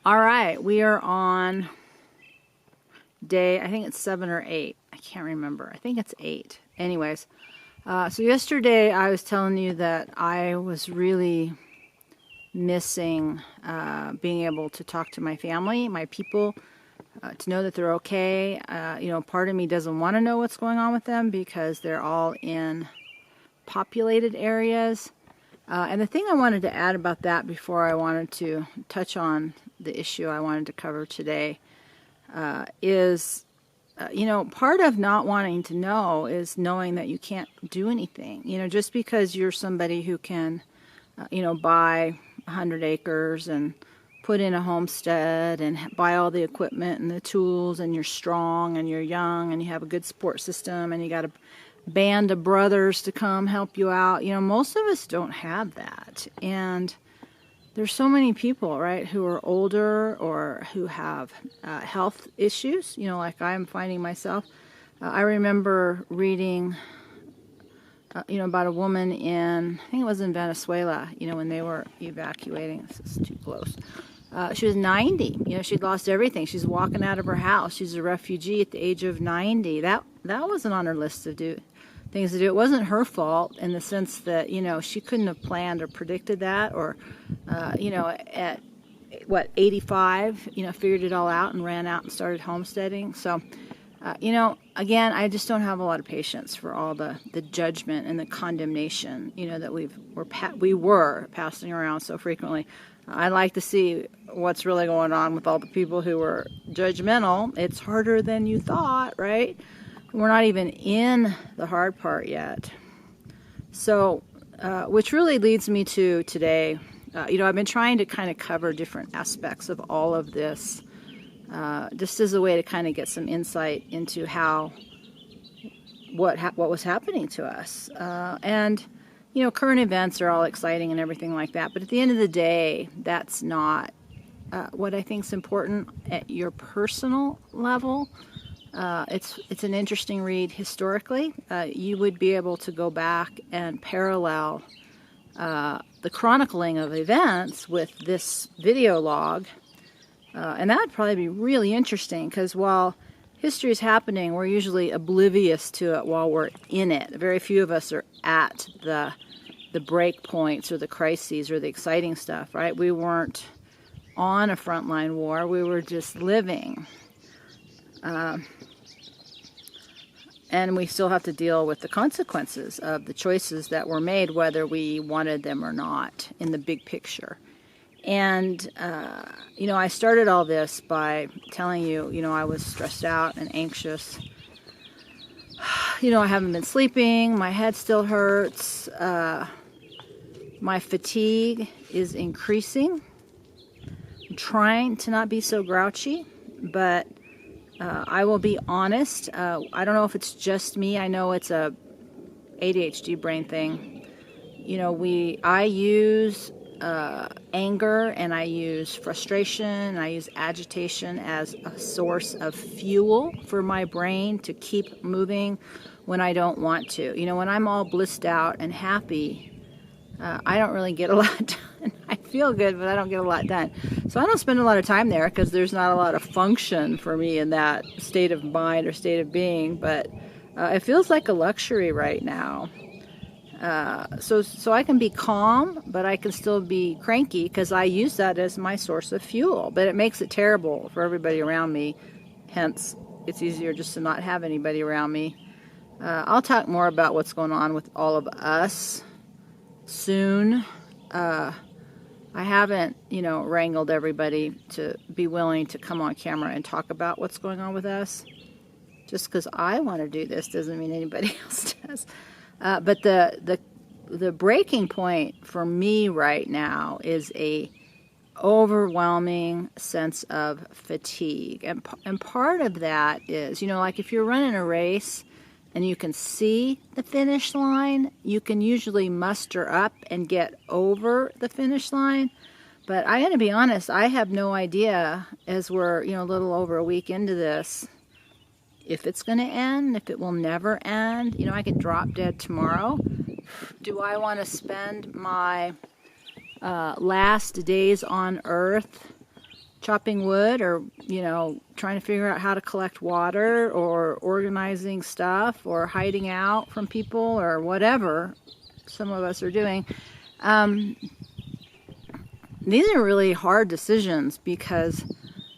All right, we are on day, I think it's 7 or 8. I can't remember. I think it's 8. Anyways, so yesterday I was telling you that I was really missing being able to talk to my family, my people, to know that they're okay. Part of me doesn't want to know what's going on with them because they're all in populated areas. And the thing I wanted to add about that before I wanted to touch on the issue I wanted to cover today is, part of not wanting to know is knowing that you can't do anything. Just because you're somebody who can, buy 100 acres and put in a homestead and buy all the equipment and the tools, and you're strong and you're young and you have a good support system and you got a band of brothers to come help you out. Most of us don't have that. And there's so many people, right, who are older or who have health issues, like I'm finding myself. I remember reading, about a woman in, I think it was in Venezuela, when they were evacuating. This is too close. She was 90. She'd lost everything. She's walking out of her house. She's a refugee at the age of 90. That wasn't on her list of things to do. It wasn't her fault in the sense that, she couldn't have planned or predicted that, or, at 85, figured it all out and ran out and started homesteading. So, again, I just don't have a lot of patience for all the judgment and the condemnation, that we were passing around so frequently. I like to see what's really going on with all the people who were judgmental. It's harder than you thought, right? We're not even in the hard part yet. So, which really leads me to today. I've been trying to kind of cover different aspects of all of this, just as a way to kind of get some insight into what was happening to us. And current events are all exciting and everything like that. But at the end of the day, that's not what I think is important at your personal level. It's an interesting read historically. You would be able to go back and parallel the chronicling of events with this video log. And that'd probably be really interesting, because while history is happening, we're usually oblivious to it while we're in it. Very few of us are at the break points or the crises or the exciting stuff, right? We weren't on a frontline war. We were just living. And we still have to deal with the consequences of the choices that were made, whether we wanted them or not, in the big picture. And, I started all this by telling you, I was stressed out and anxious. I haven't been sleeping. My head still hurts. My fatigue is increasing. I'm trying to not be so grouchy, but I will be honest. I don't know if it's just me. I know it's a ADHD brain thing. I use anger, and I use frustration, and I use agitation as a source of fuel for my brain to keep moving when I don't want to. When I'm all blissed out and happy, I don't really get a lot done. I feel good, but I don't get a lot done. So I don't spend a lot of time there because there's not a lot of function for me in that state of mind or state of being. But it feels like a luxury right now. So I can be calm, but I can still be cranky because I use that as my source of fuel. But it makes it terrible for everybody around me. Hence, it's easier just to not have anybody around me. I'll talk more about what's going on with all of us soon. I haven't, wrangled everybody to be willing to come on camera and talk about what's going on with us. Just because I want to do this doesn't mean anybody else does. But the breaking point for me right now is a overwhelming sense of fatigue. And part of that is, like if you're running a race and you can see the finish line, you can usually muster up and get over the finish line. But I got to be honest, I have no idea, as we're, a little over a week into this, if it's going to end, if it will never end. I could drop dead tomorrow. Do I want to spend my last days on Earth chopping wood, or, you know, trying to figure out how to collect water, or organizing stuff, or hiding out from people, or whatever some of us are doing. These are really hard decisions because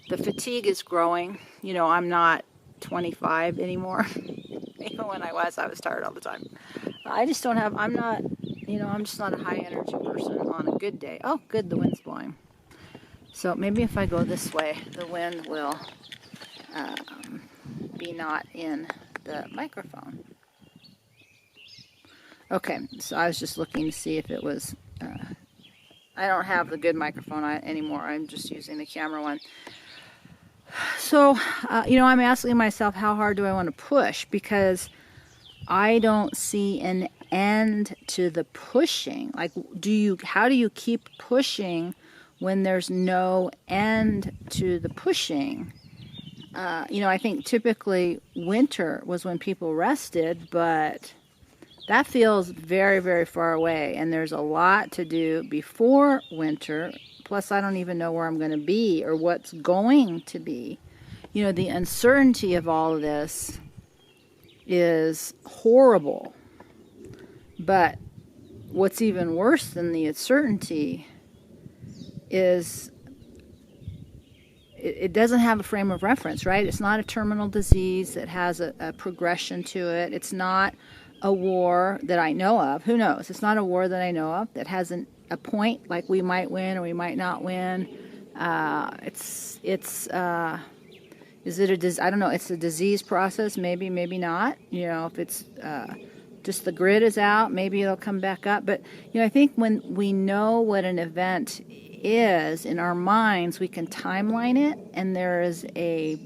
the fatigue is growing. You know, I'm not 25 anymore. Even when I was tired all the time. I just don't have, I'm not, you know, I'm just not a high energy person on a good day. Oh, good, the wind's blowing. So maybe if I go this way, the wind will be not in the microphone. Okay, so I was just looking to see if it was, I don't have the good microphone anymore. I'm just using the camera one. So, you know, I'm asking myself, how hard do I want to push? Because I don't see an end to the pushing. Like, how do you keep pushing when there's no end to the pushing? You know, I think typically winter was when people rested, but that feels very, very far away, and there's a lot to do before winter. Plus, I don't even know where I'm going to be or what's going to be. You know, the uncertainty of all of this is horrible. But what's even worse than the uncertainty is it doesn't have a frame of reference, right? It's not a terminal disease that has a progression to it. It's not a war that I know of. Who knows? It's not a war that I know of that has a point, like we might win or we might not win. Is it a disease? I don't know. It's a disease process. Maybe, maybe not. You know, if it's just the grid is out, maybe it'll come back up. But, you know, I think when we know what an event is in our minds, we can timeline it, and there is a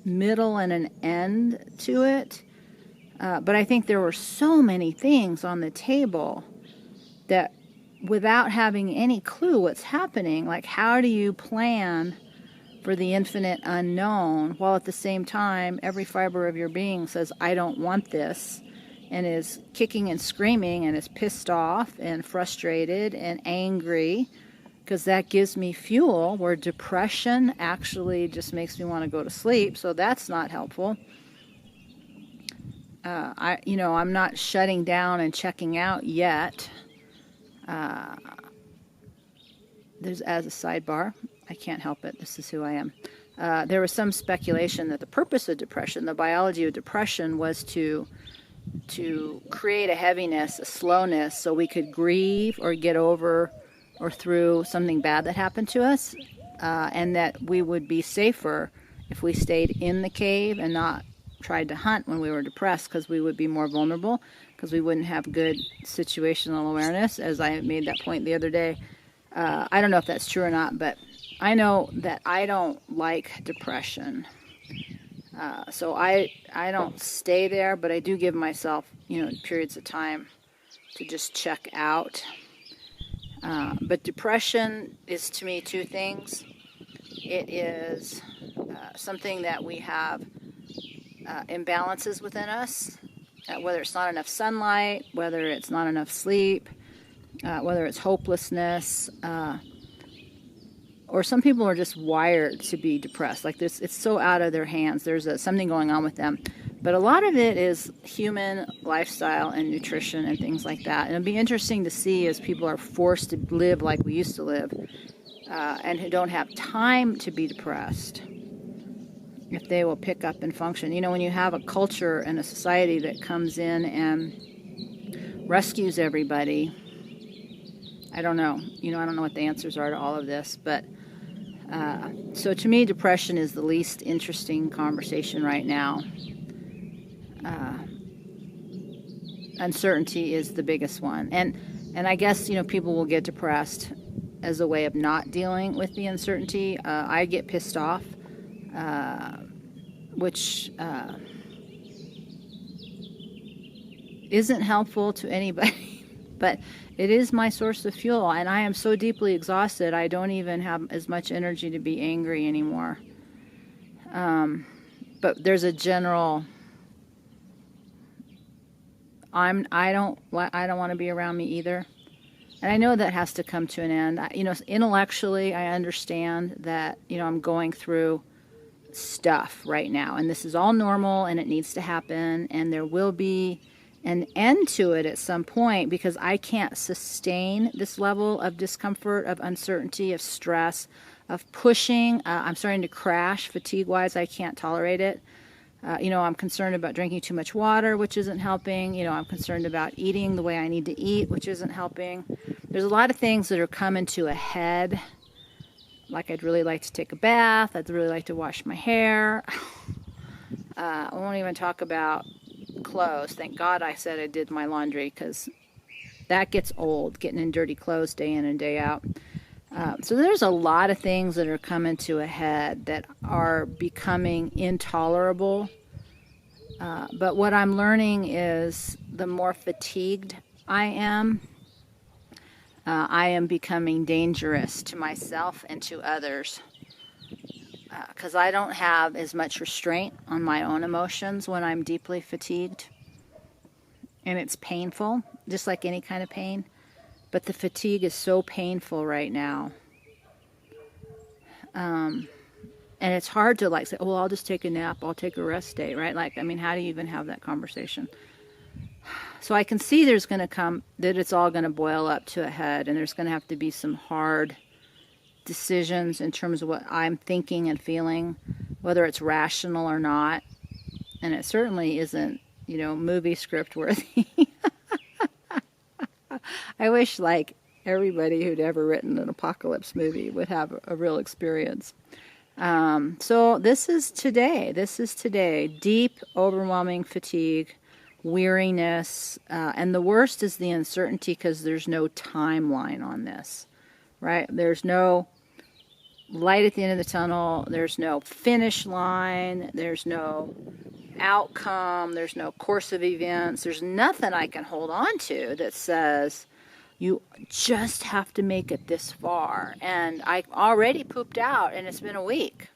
middle and an end to it. But I think there were so many things on the table that without having any clue what's happening, like how do you plan for the infinite unknown while at the same time every fiber of your being says, I don't want this, and is kicking and screaming and is pissed off and frustrated and angry, because that gives me fuel, where depression actually just makes me want to go to sleep, so that's not helpful. I'm not shutting down and checking out yet. There's, as a sidebar, I can't help it, this is who I am. There was some speculation that the purpose of depression, the biology of depression, was to create a heaviness, a slowness, so we could grieve or get over or through something bad that happened to us, and that we would be safer if we stayed in the cave and not tried to hunt when we were depressed, because we would be more vulnerable, because we wouldn't have good situational awareness, as I made that point the other day. I don't know if that's true or not, but I know that I don't like depression. So I don't stay there, but I do give myself, periods of time to just check out. But depression is, to me, two things. It is something that we have imbalances within us, whether it's not enough sunlight, whether it's not enough sleep, whether it's hopelessness, or some people are just wired to be depressed. Like this, it's so out of their hands. There's something going on with them. But a lot of it is human lifestyle and nutrition and things like that. And it'll be interesting to see as people are forced to live like we used to live, and who don't have time to be depressed, if they will pick up and function. When you have a culture and a society that comes in and rescues everybody, I don't know. I don't know what the answers are to all of this, but so to me, depression is the least interesting conversation right now. Uncertainty is the biggest one, and I guess people will get depressed as a way of not dealing with the uncertainty. I get pissed off, which isn't helpful to anybody, but it is my source of fuel, and I am so deeply exhausted I don't even have as much energy to be angry anymore. But there's a general, I don't want to be around me either. And I know that has to come to an end. You know, intellectually, I understand that, you know, I'm going through stuff right now, and this is all normal, and it needs to happen, and there will be an end to it at some point, because I can't sustain this level of discomfort, of uncertainty, of stress, of pushing. I'm starting to crash fatigue-wise. I can't tolerate it. You know, I'm concerned about drinking too much water, which isn't helping. You know, I'm concerned about eating the way I need to eat, which isn't helping. There's a lot of things that are coming to a head. Like, I'd really like to take a bath. I'd really like to wash my hair. I won't even talk about clothes. Thank God I said I did my laundry, because that gets old, getting in dirty clothes day in and day out. So there's a lot of things that are coming to a head that are becoming intolerable. But what I'm learning is the more fatigued I am becoming dangerous to myself and to others, because I don't have as much restraint on my own emotions when I'm deeply fatigued. And it's painful, just like any kind of pain. But the fatigue is so painful right now. And it's hard to like say, oh, well, I'll just take a nap. I'll take a rest day, right? Like, I mean, how do you even have that conversation? So I can see there's going to come, that it's all going to boil up to a head, and there's going to have to be some hard decisions in terms of what I'm thinking and feeling, whether it's rational or not. And it certainly isn't, you know, movie script worthy. I wish, like, everybody who'd ever written an apocalypse movie would have a real experience. So this is today. This is today. Deep, overwhelming fatigue, weariness, and the worst is the uncertainty, because there's no timeline on this, right? There's no light at the end of the tunnel. There's no finish line. There's no outcome. There's no course of events. There's nothing I can hold on to that says you just have to make it this far. And I already pooped out, and it's been a week,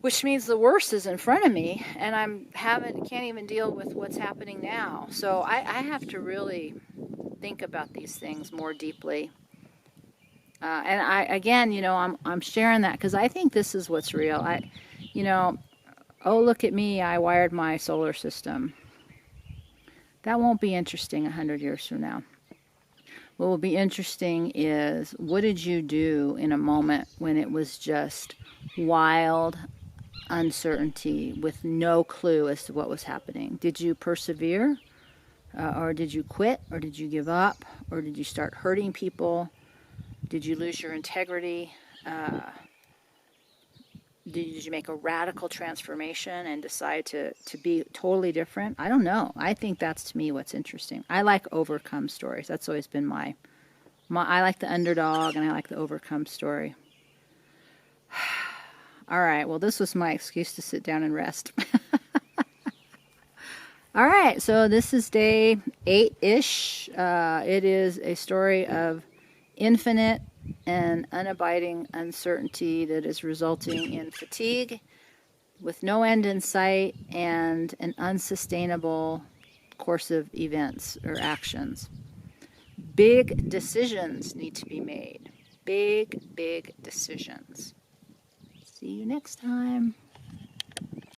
which means the worst is in front of me, and can't even deal with what's happening now. So I have to really think about these things more deeply. And again, you know, I'm sharing that because I think this is what's real. You know, oh, look at me, I wired my solar system. That won't be interesting 100 years from now. What will be interesting is, what did you do in a moment when it was just wild uncertainty with no clue as to what was happening? Did you persevere? Or did you quit? Or did you give up? Or did you start hurting people? Did you lose your integrity? Did you make a radical transformation and decide to be totally different? I don't know. I think that's, to me, what's interesting. I like overcome stories. That's always been my I like the underdog, and I like the overcome story. All right. Well, this was my excuse to sit down and rest. All right. So this is day 8-ish. It is a story of infinite and unabiding uncertainty that is resulting in fatigue with no end in sight and an unsustainable course of events or actions. Big decisions need to be made. Big decisions. See you next time.